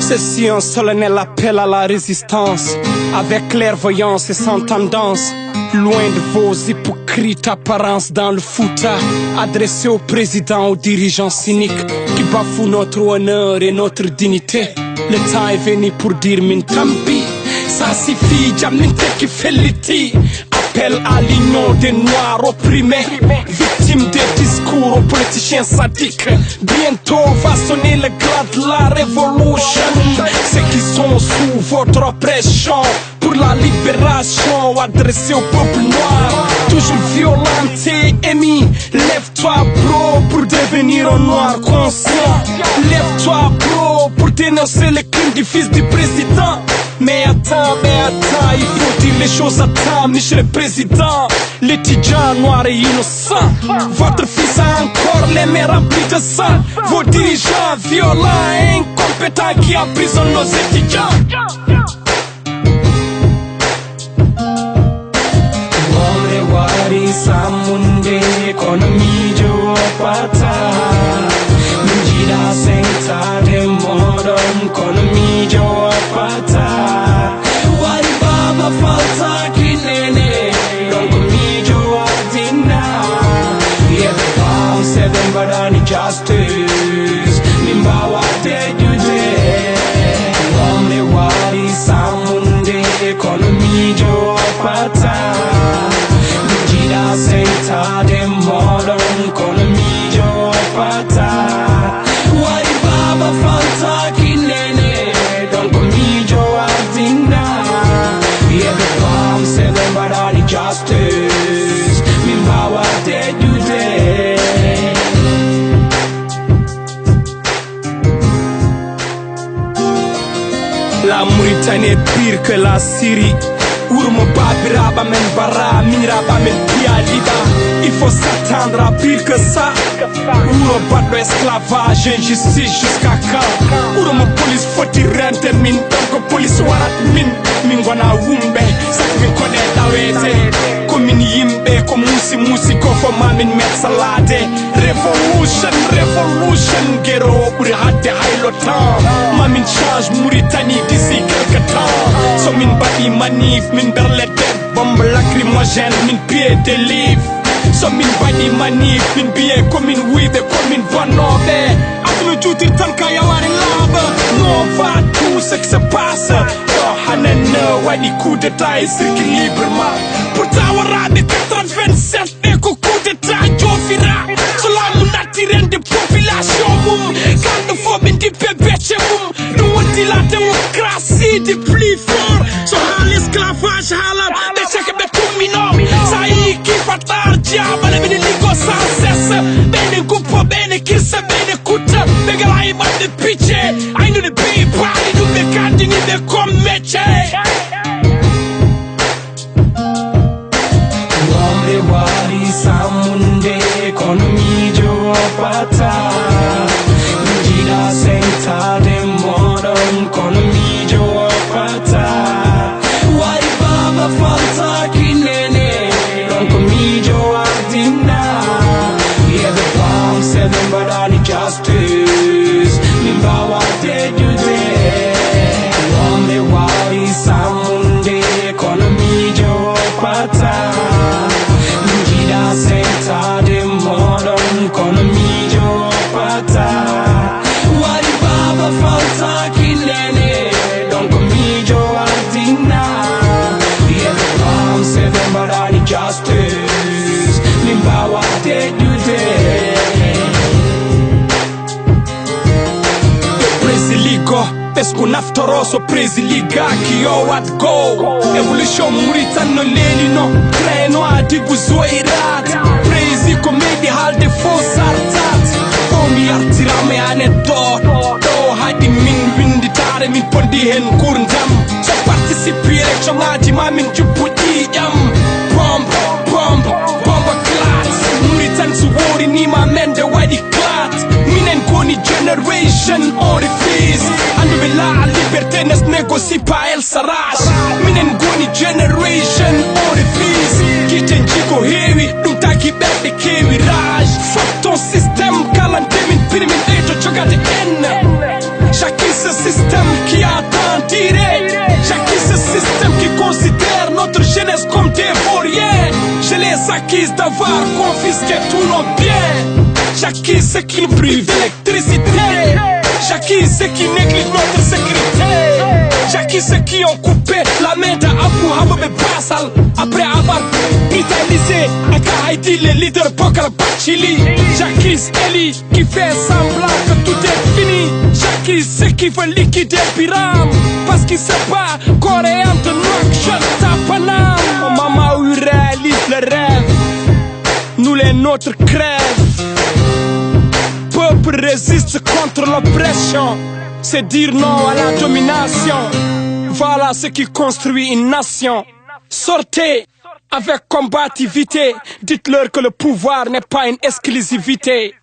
Ceci un solennel appel à la résistance, avec clairvoyance et sans tendance, loin de vos hypocrites apparences dans le fouta, adressé au président, aux dirigeants cyniques qui bafouent notre honneur et notre dignité. Le temps est venu pour dire Mintambi, ça suffit, Jaminte qui fait l'été. Appel à l'union des noirs opprimés, victimes des discours aux politiciens sadiques. Bientôt va sonner le glas de la révolution. Ceux qui sont sous votre oppression, pour la libération adressée au peuple noir, toujours violenté, émis. Lève-toi bro pour devenir un noir conscient. Lève-toi bro pour dénoncer les crimes du fils du président. Mais attends, il faut dire les choses à temps, monsieur le président. L'étudiant noir et innocent, votre fils a encore les mains remplies de sang. Vos dirigeants violents et incompétents qui emprisonnent nos étudiants. Samunde economy jo pata Minjira senta de modern economy jo pata Wari baba falta kinene Donko mi jo adina Yeah the palm seven badani justice Mimbawa de jude Wamle wari samunde economy jo pata Senta de modern economy jo pata Wari baba falta kinene Donko mi jo adina Yeah the palm seven badani justice Mimbawa de jude La Mauritanie est pire que la Syrie. Urmo babiraba men bara, minraba men pialiba. Il faut s'attendre à pire que ça. Urmo bat esclavage, injustice jusqu'à quand? Urmo police foti rente min, donc police warat min. Mingwana wumbe, sak min kone dawete. Komin yimbe, ko musi ko fo mamin met salade. Revolution, gero buri hatte haylo temps. Mamin change Mauritanie d'ici quelque temps. So min badi manif, min berlette, bombe lacrymogène, min pied de livre. So min badi manif, min biye komin wide, komin vanobe. Adlu jutir tanka yawari laba. On va tout ce qui se passe. Hanena wadi coup d'état et circuit librement. Pourtant warabi 87 et coup d'état jofira. Cela naturel de population moum. Quand nous faut bin di pébeche moum. Nous on dit la démocratie du plus fort. So l'esclavage halal, des chèques de kumino. Ça y qui fatar diable, les ligo sans cesse. Bene coupo, bene kirse, bene kuta. Begala ima de pitche. I know the people, I know the candy, the commeche. Wamre wari samunde economy jo pata. Minjira senta de modern economy jo pata. Wari baba falta kinene Donko mi jo adina. Yeah the palm seven badani justice Mimbawa de jude Wamre wari samunde economy jo pata Minjira senta de modern economy jo pata Wari baba falta kinene Donko mi jo adina Yeah the palm seven badani justice Mimbawa de jude Brasiligo, pesco naftoroso Brasiliga ki yo at go. Evolution Mauritanie no leni no, treno adibu zoirat. Brasi comedy hal de fos artat. Omi artirame anedot. Do hadi min windi tare min pondi hen kurndam. So participer election adi ma min jupudi jam. Bomba clat. Mauritanie suwori ni ma mende wadi clat. Minen koni generation orifice. Andu bela liberté nes négocie pas el sarach. Minen koni generation orifice. Kiten jiko heavy, dum taki berde kewi raj. Fuck ton système, kalante min pirimin eto chogate en. Chacun ce système laisse comme des vauriens. Je les accuse d'avoir confisqué tous nos biens. J'accuse ceux qui nous privent d'électricité. J'accuse ceux qui négligent notre sécurité. J'accuse ceux qui ont coupé la main d'Abou Hamid Bassal après avoir brutalisé Haïti, les leaders Bokar Bachili. J'accuse Eli qui fait semblant que tout est fini. J'accuse ceux qui veulent liquider Biram parce qu'il se bat coréen de Nouakchott à Paname. Oh maman, où réalise le rêve, nous les nôtres crèvent. Peuple résiste contre l'oppression, c'est dire non à la domination. Voilà ce qui construit une nation. Sortez avec combativité, dites-leur que le pouvoir n'est pas une exclusivité.